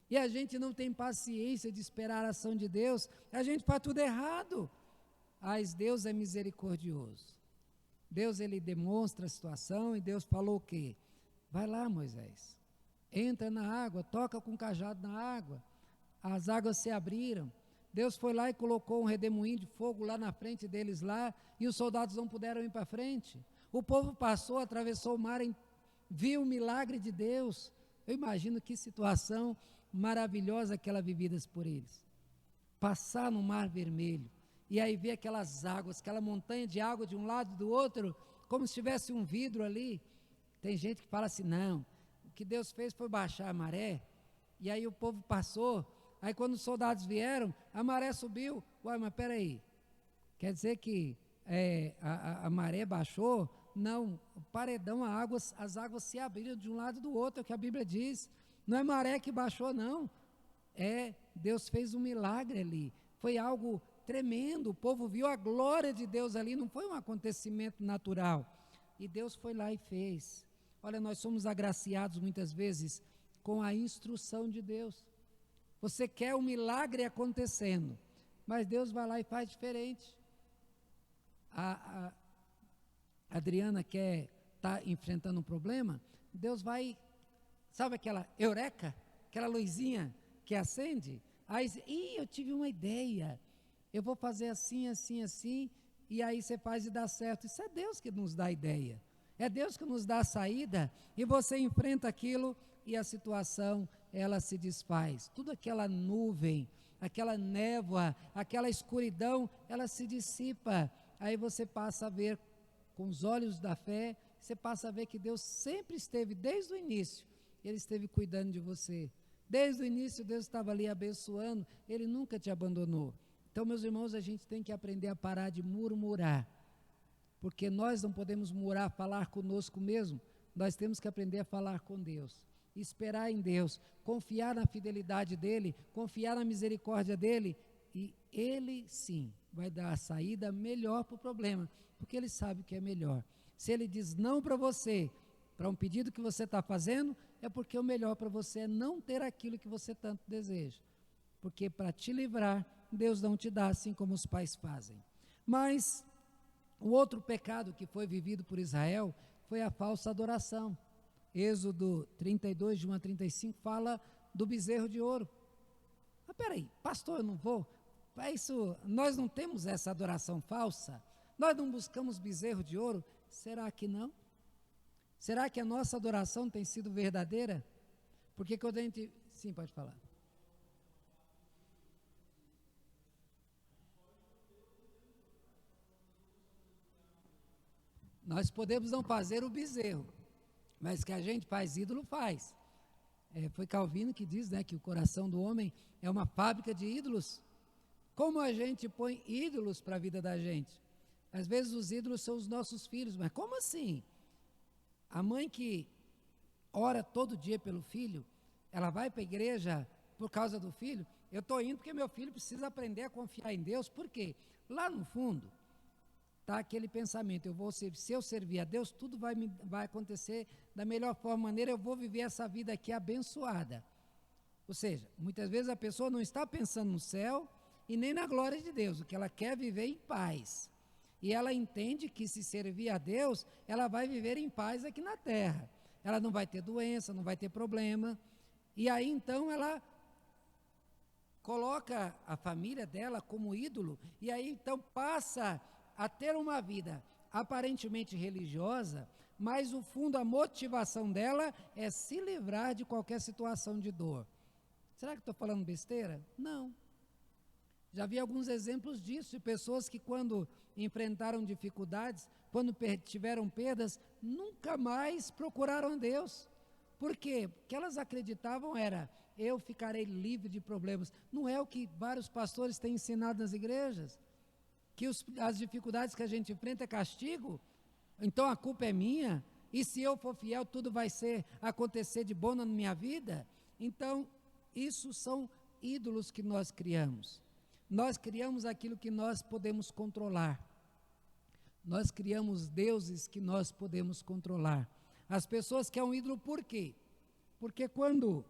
E a gente não tem paciência de esperar a ação de Deus, a gente faz tudo errado. Mas Deus é misericordioso. Deus, Ele demonstra a situação e Deus falou o quê? Vai lá, Moisés, entra na água, toca com o cajado na água. As águas se abriram. Deus foi lá e colocou um redemoinho de fogo lá na frente deles lá, e os soldados não puderam ir para frente. O povo passou, atravessou o mar, viu o milagre de Deus. Eu imagino que situação maravilhosa aquela vivida por eles. Passar no Mar Vermelho, e aí ver aquelas águas, aquela montanha de água de um lado e do outro, como se tivesse um vidro ali. Tem gente que fala assim, não, o que Deus fez foi baixar a maré, e aí o povo passou, aí quando os soldados vieram, a maré subiu. Uai, mas peraí, quer dizer que a maré baixou? Não, o paredão, as águas se abriram de um lado e do outro, é o que a Bíblia diz. Não é maré que baixou, não. Deus fez um milagre ali. Foi algo tremendo. O povo viu a glória de Deus ali. Não foi um acontecimento natural. E Deus foi lá e fez. Olha, nós somos agraciados muitas vezes com a instrução de Deus. Você quer um milagre acontecendo, mas Deus vai lá e faz diferente. A Adriana está enfrentando um problema, Deus vai, sabe aquela eureka, aquela luzinha que acende? Aí, eu tive uma ideia, eu vou fazer assim, assim, assim, e aí você faz e dá certo. Isso é Deus que nos dá a ideia, é Deus que nos dá a saída, e você enfrenta aquilo e a situação, ela se desfaz. Tudo aquela nuvem, aquela névoa, aquela escuridão, ela se dissipa. Aí você passa a ver com os olhos da fé, você passa a ver que Deus sempre esteve, desde o início, Ele esteve cuidando de você. Desde o início, Deus estava ali abençoando, Ele nunca te abandonou. Então, meus irmãos, a gente tem que aprender a parar de murmurar, porque nós não podemos murmurar, falar conosco mesmo, nós temos que aprender a falar com Deus, esperar em Deus, confiar na fidelidade dEle, confiar na misericórdia dEle, e Ele sim vai dar a saída melhor para o problema, porque Ele sabe o que é melhor. Se Ele diz não para você, para um pedido que você está fazendo, é porque o melhor para você é não ter aquilo que você tanto deseja, porque para te livrar, Deus não te dá assim como os pais fazem. Mas o outro pecado que foi vivido por Israel foi a falsa adoração. Êxodo 32, de 1 a 35, fala do bezerro de ouro. Mas peraí, pastor, eu não vou? Para isso, nós não temos essa adoração falsa? Nós não buscamos bezerro de ouro? Será que não? Será que a nossa adoração tem sido verdadeira? Porque quando a gente... Sim, pode falar. Nós podemos não fazer o bezerro, mas que a gente faz ídolo, faz. Foi Calvino que diz, né, que o coração do homem é uma fábrica de ídolos. Como a gente põe ídolos para a vida da gente? Às vezes os ídolos são os nossos filhos, mas como assim? A mãe que ora todo dia pelo filho, ela vai para a igreja por causa do filho? Eu estou indo porque meu filho precisa aprender a confiar em Deus. Por quê? Lá no fundo está aquele pensamento, se eu servir a Deus, tudo vai acontecer da melhor maneira, eu vou viver essa vida aqui abençoada. Ou seja, muitas vezes a pessoa não está pensando no céu e nem na glória de Deus, o que ela quer é viver em paz. E ela entende que se servir a Deus, ela vai viver em paz aqui na terra. Ela não vai ter doença, não vai ter problema. E aí então ela coloca a família dela como ídolo, e aí então passa a ter uma vida aparentemente religiosa, mas o fundo, a motivação dela é se livrar de qualquer situação de dor. Será que estou falando besteira? Não. Já vi alguns exemplos disso, de pessoas que quando enfrentaram dificuldades, quando tiveram perdas, nunca mais procuraram a Deus. Por quê? Porque elas acreditavam era, eu ficarei livre de problemas. Não é o que vários pastores têm ensinado nas igrejas? Que as dificuldades que a gente enfrenta é castigo, então a culpa é minha, e se eu for fiel, tudo vai acontecer de bom na minha vida. Então, isso são ídolos que nós criamos. Nós criamos aquilo que nós podemos controlar. Nós criamos deuses que nós podemos controlar. As pessoas querem um ídolo por quê? Porque quando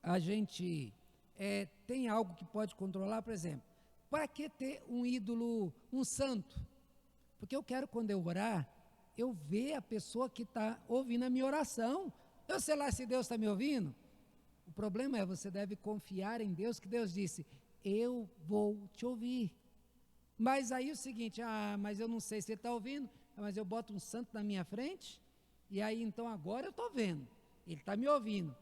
a gente tem algo que pode controlar, por exemplo, para que ter um ídolo, um santo? Porque eu quero, quando eu orar, eu ver a pessoa que está ouvindo a minha oração. Eu sei lá se Deus está me ouvindo. O problema é, você deve confiar em Deus, que Deus disse, eu vou te ouvir. Mas aí o seguinte, mas eu não sei se ele está ouvindo, mas eu boto um santo na minha frente, e aí então agora eu estou vendo, ele está me ouvindo.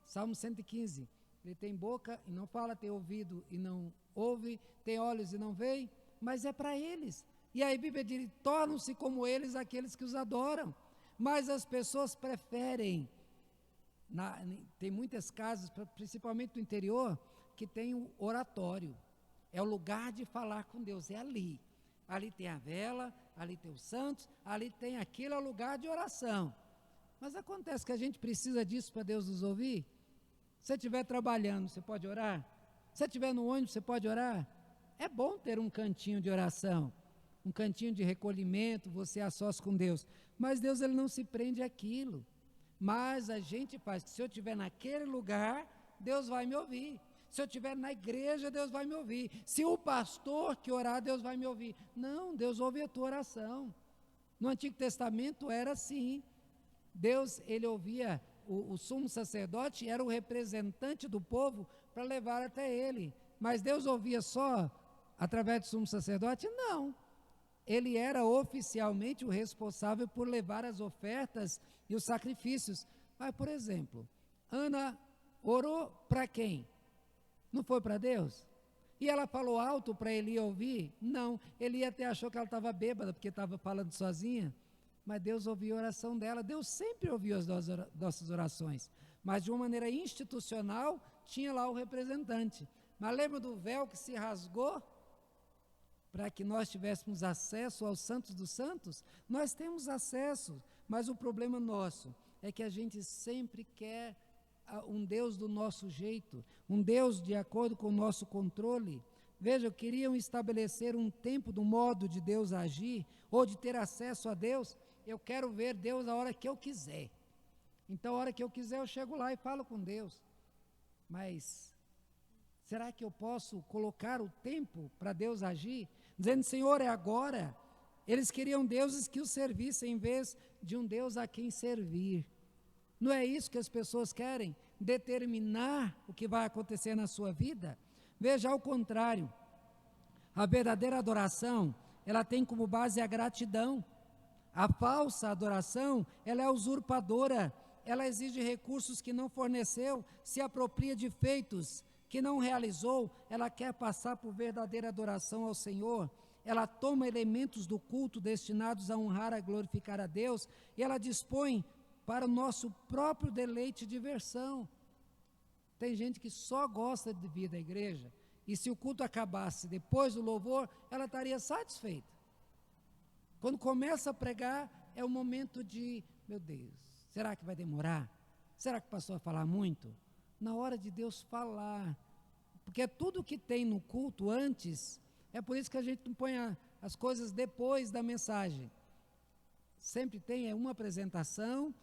Salmo 115, ele tem boca e não fala, tem ouvido e não ouve, tem olhos e não vê, mas é para eles. E aí a Bíblia diz, tornam-se como eles aqueles que os adoram. Mas as pessoas preferem, tem muitas casas, principalmente no interior, que tem o oratório. É o lugar de falar com Deus, é ali. Ali tem a vela, ali tem os santos, ali tem aquilo, é o lugar de oração. Mas acontece que a gente precisa disso para Deus nos ouvir. Se você estiver trabalhando, você pode orar? Se você estiver no ônibus, você pode orar? É bom ter um cantinho de oração, um cantinho de recolhimento, você a sós com Deus. Mas Deus, ele não se prende àquilo. Mas a gente faz que se eu estiver naquele lugar, Deus vai me ouvir. Se eu estiver na igreja, Deus vai me ouvir. Se o pastor que orar, Deus vai me ouvir. Não, Deus ouve a tua oração. No Antigo Testamento era assim. Deus, ele ouvia o sumo sacerdote, era o representante do povo para levar até ele. Mas Deus ouvia só através do sumo sacerdote? Não. Ele era oficialmente o responsável por levar as ofertas e os sacrifícios. Mas, por exemplo, Ana orou para quem? Não foi para Deus? E ela falou alto para Eli ouvir? Não. Eli até achou que ela estava bêbada, porque estava falando sozinha. Mas Deus ouviu a oração dela. Deus sempre ouviu as nossas orações. Mas de uma maneira institucional, tinha lá o representante. Mas lembra do véu que se rasgou? Para que nós tivéssemos acesso aos santos dos santos? Nós temos acesso, mas o problema nosso é que a gente sempre quer um Deus do nosso jeito, um Deus de acordo com o nosso controle. Veja, queriam estabelecer um tempo do modo de Deus agir, ou de ter acesso a Deus. Eu quero ver Deus a hora que eu quiser. Então, a hora que eu quiser, eu chego lá e falo com Deus. Mas, será que eu posso colocar o tempo para Deus agir? Dizendo, Senhor, é agora. Eles queriam deuses que os servissem, em vez de um Deus a quem servir. Não é isso que as pessoas querem? Determinar o que vai acontecer na sua vida? Veja, ao contrário, a verdadeira adoração, ela tem como base a gratidão. A falsa adoração, ela é usurpadora, ela exige recursos que não forneceu, se apropria de feitos que não realizou, ela quer passar por verdadeira adoração ao Senhor, ela toma elementos do culto destinados a honrar, a glorificar a Deus, e ela dispõe para o nosso próprio deleite e diversão. Tem gente que só gosta de vir à igreja, e se o culto acabasse depois do louvor, ela estaria satisfeita. Quando começa a pregar, é o momento de, meu Deus, será que vai demorar? Será que passou a falar muito? Na hora de Deus falar, porque tudo que tem no culto antes, é por isso que a gente não põe as coisas depois da mensagem. Sempre tem uma apresentação.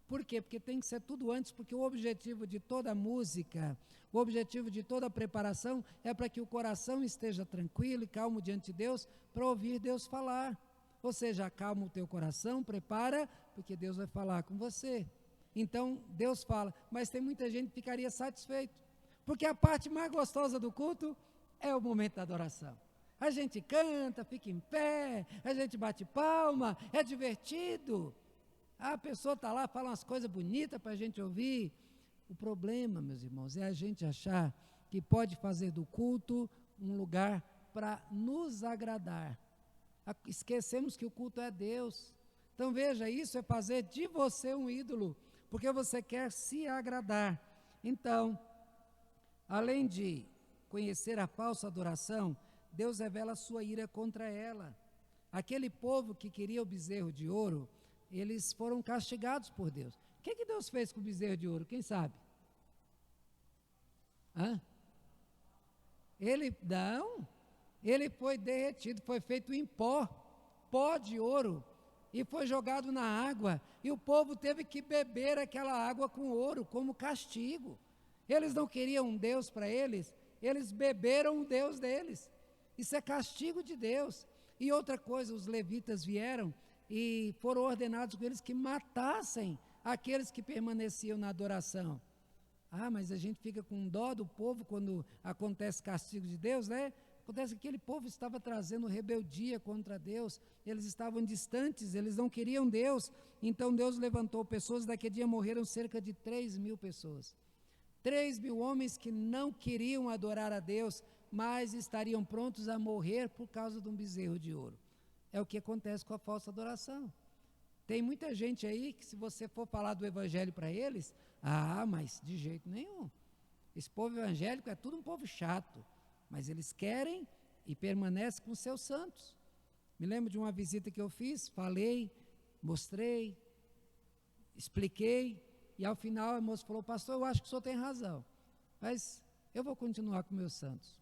Por quê? Porque tem que ser tudo antes, porque o objetivo de toda música, o objetivo de toda preparação é para que o coração esteja tranquilo e calmo diante de Deus, para ouvir Deus falar. Ou seja, acalma o teu coração, prepara, porque Deus vai falar com você. Então, Deus fala, mas tem muita gente que ficaria satisfeito, porque a parte mais gostosa do culto é o momento da adoração. A gente canta, fica em pé, a gente bate palma, é divertido. A pessoa está lá, fala umas coisas bonitas para a gente ouvir. O problema, meus irmãos, é a gente achar que pode fazer do culto um lugar para nos agradar. Esquecemos que o culto é Deus. Então veja, isso é fazer de você um ídolo, porque você quer se agradar. Então, além de conhecer a falsa adoração, Deus revela a sua ira contra ela. Aquele povo que queria o bezerro de ouro, eles foram castigados por Deus. O que Deus fez com o bezerro de ouro? Quem sabe? Ele foi derretido, foi feito em pó de ouro, e foi jogado na água, e o povo teve que beber aquela água com ouro, como castigo. Eles não queriam um Deus para eles, eles beberam o Deus deles. Isso é castigo de Deus. E outra coisa, os levitas vieram e foram ordenados com eles que matassem aqueles que permaneciam na adoração. Mas a gente fica com dó do povo quando acontece castigo de Deus, né? Acontece que aquele povo estava trazendo rebeldia contra Deus, eles estavam distantes, eles não queriam Deus, então Deus levantou pessoas, daquele dia morreram cerca de 3.000 pessoas. 3.000 homens que não queriam adorar a Deus, mas estariam prontos a morrer por causa de um bezerro de ouro. É o que acontece com a falsa adoração. Tem muita gente aí que, se você for falar do evangelho para eles, mas de jeito nenhum. Esse povo evangélico é tudo um povo chato, mas eles querem e permanecem com seus santos. Me lembro de uma visita que eu fiz, falei, mostrei, expliquei, e ao final a moça falou, pastor, eu acho que o senhor tem razão, mas eu vou continuar com meus santos.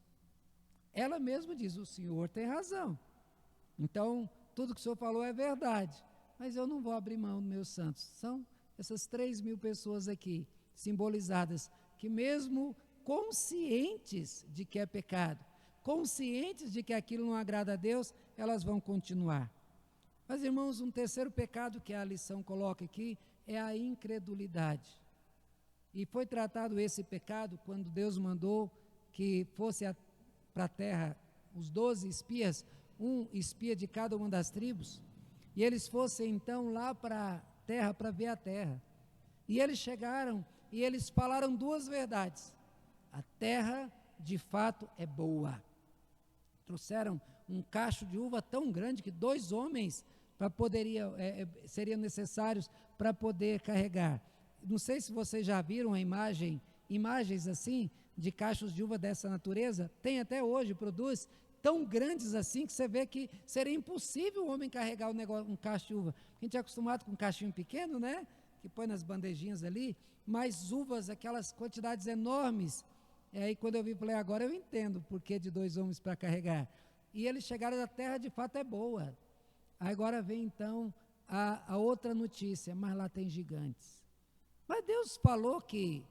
Ela mesma diz, o senhor tem razão, então tudo que o senhor falou é verdade, mas eu não vou abrir mão dos meus santos. essas 3.000 pessoas aqui, simbolizadas, que mesmo conscientes de que é pecado, conscientes de que aquilo não agrada a Deus, elas vão continuar. Mas, irmãos, um terceiro pecado que a lição coloca aqui é a incredulidade. E foi tratado esse pecado quando Deus mandou que fosse para a terra os 12 espias, um espia de cada uma das tribos, e eles fossem então lá para a terra para ver a terra. E eles chegaram e eles falaram duas verdades: a terra de fato é boa. Trouxeram um cacho de uva tão grande que 2 homens seriam necessários para poder carregar. Não sei se vocês já viram imagens assim, de cachos de uva dessa natureza. Tem até hoje, produz tão grandes assim, que você vê que seria impossível o homem carregar um cacho de uva. A gente é acostumado com um cachinho pequeno, né? Que põe nas bandejinhas ali, mas uvas, aquelas quantidades enormes. E aí quando eu vi, falei, agora eu entendo o porquê de 2 homens para carregar. E eles chegaram da terra, de fato é boa. Agora vem então a outra notícia, mas lá tem gigantes. Mas Deus falou que,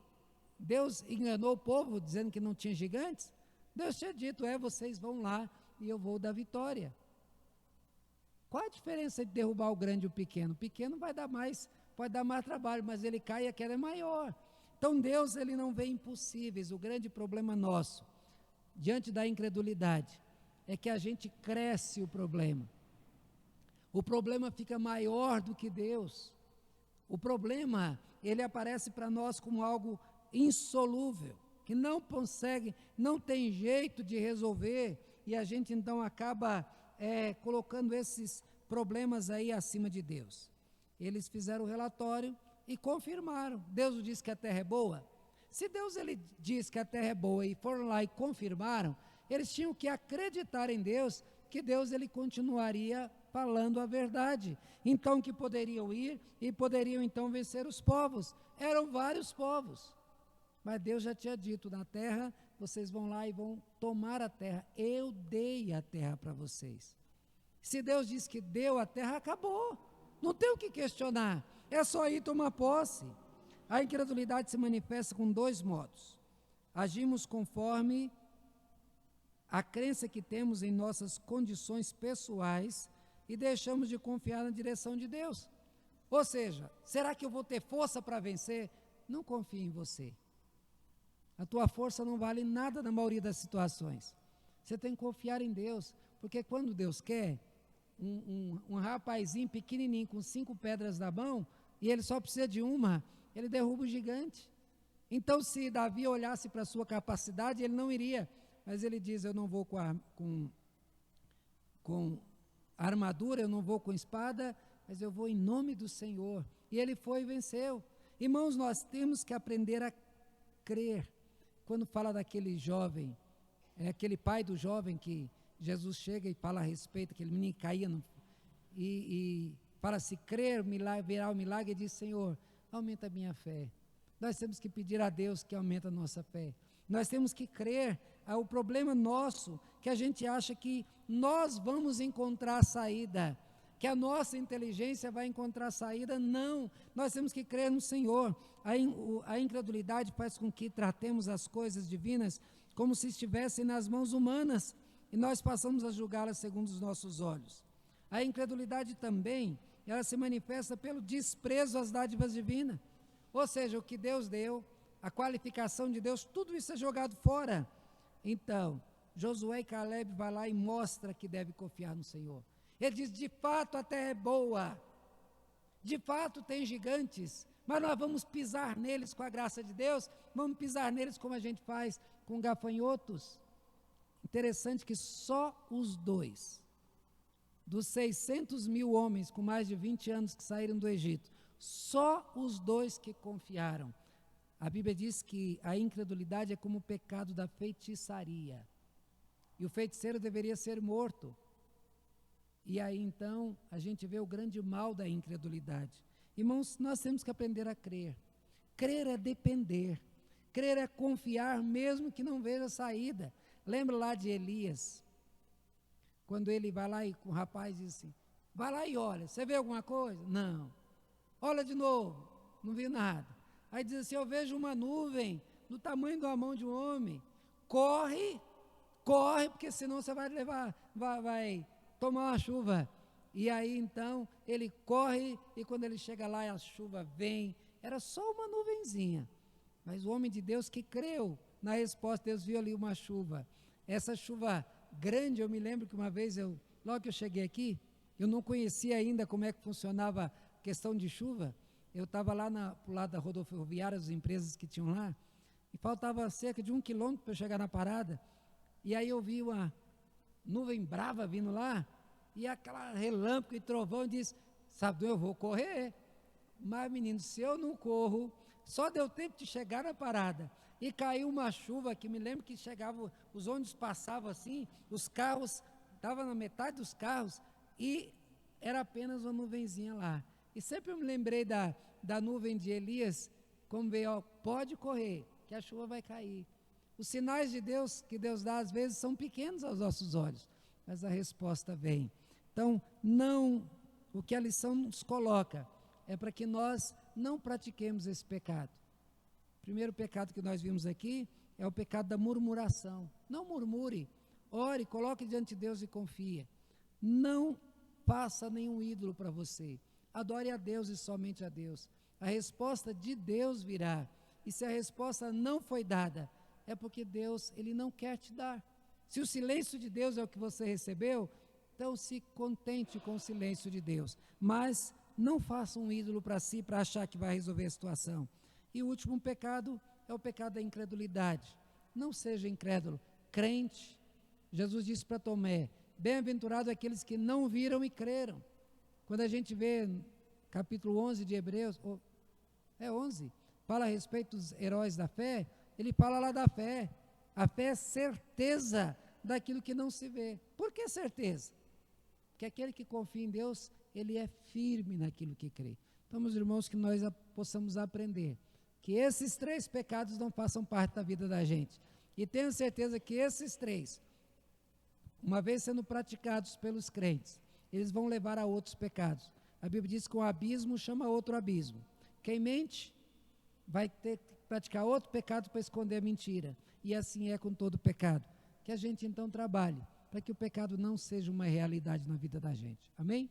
Deus enganou o povo dizendo que não tinha gigantes? Deus tinha dito, vocês vão lá e eu vou dar vitória. Qual a diferença de derrubar o grande e o pequeno? O pequeno pode dar mais trabalho, mas ele cai e a queda é maior. Então Deus, ele não vê impossíveis. O grande problema nosso, diante da incredulidade, é que a gente cresce o problema. O problema fica maior do que Deus. O problema, ele aparece para nós como algo insolúvel, que não consegue, não tem jeito de resolver, e a gente então acaba colocando esses problemas aí acima de Deus. Eles fizeram o relatório e confirmaram. Deus disse que a terra é boa. Se Deus ele diz que a terra é boa e foram lá e confirmaram, eles tinham que acreditar em Deus, que Deus ele continuaria falando a verdade. Então que poderiam ir e poderiam então vencer os povos. Eram vários povos. Mas Deus já tinha dito, na terra, vocês vão lá e vão tomar a terra. Eu dei a terra para vocês. Se Deus disse que deu a terra, acabou. Não tem o que questionar. É só ir tomar posse. A incredulidade se manifesta com 2 modos. Agimos conforme a crença que temos em nossas condições pessoais e deixamos de confiar na direção de Deus. Ou seja, será que eu vou ter força para vencer? Não confie em você. A tua força não vale nada na maioria das situações. Você tem que confiar em Deus, porque quando Deus quer, um rapazinho pequenininho com 5 pedras na mão, e ele só precisa de uma, ele derruba o gigante. Então, se Davi olhasse para a sua capacidade, ele não iria, mas ele diz, eu não vou com armadura, eu não vou com espada, mas eu vou em nome do Senhor. E ele foi e venceu. Irmãos, nós temos que aprender a crer. Quando fala daquele jovem, aquele pai do jovem que Jesus chega e fala a respeito, aquele menino caía e fala, se crer, verá o milagre, e diz, Senhor, aumenta a minha fé. Nós temos que pedir a Deus que aumente a nossa fé. Nós temos que crer. O problema nosso, que a gente acha que nós vamos encontrar a saída, que a nossa inteligência vai encontrar a saída. Não, nós temos que crer no Senhor. A incredulidade faz com que tratemos as coisas divinas como se estivessem nas mãos humanas, e nós passamos a julgá-las segundo os nossos olhos. A incredulidade também, ela se manifesta pelo desprezo às dádivas divinas. Ou seja, o que Deus deu, a qualificação de Deus, tudo isso é jogado fora. Então, Josué e Caleb vai lá e mostra que deve confiar no Senhor. Ele diz, de fato a terra é boa, de fato tem gigantes, mas nós vamos pisar neles com a graça de Deus, vamos pisar neles como a gente faz com gafanhotos. Interessante que só os 2, dos 600.000 homens com mais de 20 anos que saíram do Egito, só os 2 que confiaram. A Bíblia diz que a incredulidade é como o pecado da feitiçaria, e o feiticeiro deveria ser morto. E aí então a gente vê o grande mal da incredulidade. Irmãos, nós temos que aprender a crer. Crer é depender, crer é confiar mesmo que não veja saída. Lembra lá de Elias, quando ele vai lá e o rapaz diz assim, vai lá e olha, você vê alguma coisa? Não. Olha de novo. não vi nada. Aí diz assim, eu vejo uma nuvem do tamanho da mão de um homem. Corre, porque senão você vai vai tomar uma chuva. E aí então ele corre e quando ele chega lá a chuva vem. Era só uma nuvenzinha. Mas o homem de Deus que creu na resposta, Deus viu ali uma chuva. Essa chuva grande, eu me lembro que uma vez, logo que eu cheguei aqui, eu não conhecia ainda como é que funcionava a questão de chuva. Eu estava lá pro lado da rodoviária, as empresas que tinham lá, e faltava cerca de 1 quilômetro para eu chegar na parada. E aí eu vi uma nuvem brava vindo lá, e aquela relâmpago e trovão, e disse, sabe, eu vou correr. Mas, menino, se eu não corro, só deu tempo de chegar na parada. E caiu uma chuva que me lembro que chegava, os ônibus passavam assim, os carros, estavam na metade dos carros, e era apenas uma nuvenzinha lá. E sempre eu me lembrei da nuvem de Elias, como veio, ó, pode correr, que a chuva vai cair. Os sinais de Deus, que Deus dá às vezes, são pequenos aos nossos olhos, mas a resposta vem. Então, o que a lição nos coloca é para que nós não pratiquemos esse pecado. O primeiro pecado que nós vimos aqui é o pecado da murmuração. Não murmure, ore, coloque diante de Deus e confia. Não faça nenhum ídolo para você. Adore a Deus e somente a Deus. A resposta de Deus virá. E se a resposta não foi dada, é porque Deus, Ele não quer te dar. Se o silêncio de Deus é o que você recebeu, então se contente com o silêncio de Deus. Mas não faça um ídolo para si, para achar que vai resolver a situação. E o último pecado é o pecado da incredulidade. Não seja incrédulo, crente. Jesus disse para Tomé, bem-aventurados aqueles que não viram e creram. Quando a gente vê capítulo 11 de Hebreus, 11, fala a respeito dos heróis da fé, ele fala lá da fé. A fé é certeza daquilo que não se vê. Por que certeza? Porque aquele que confia em Deus, ele é firme naquilo que crê. Então, meus irmãos, que nós possamos aprender que esses 3 pecados não façam parte da vida da gente. E tenho certeza que esses 3, uma vez sendo praticados pelos crentes, eles vão levar a outros pecados. A Bíblia diz que um abismo chama outro abismo. Quem mente vai ter que praticar outro pecado para esconder a mentira. E assim é com todo pecado. Que a gente então trabalhe para que o pecado não seja uma realidade na vida da gente. Amém?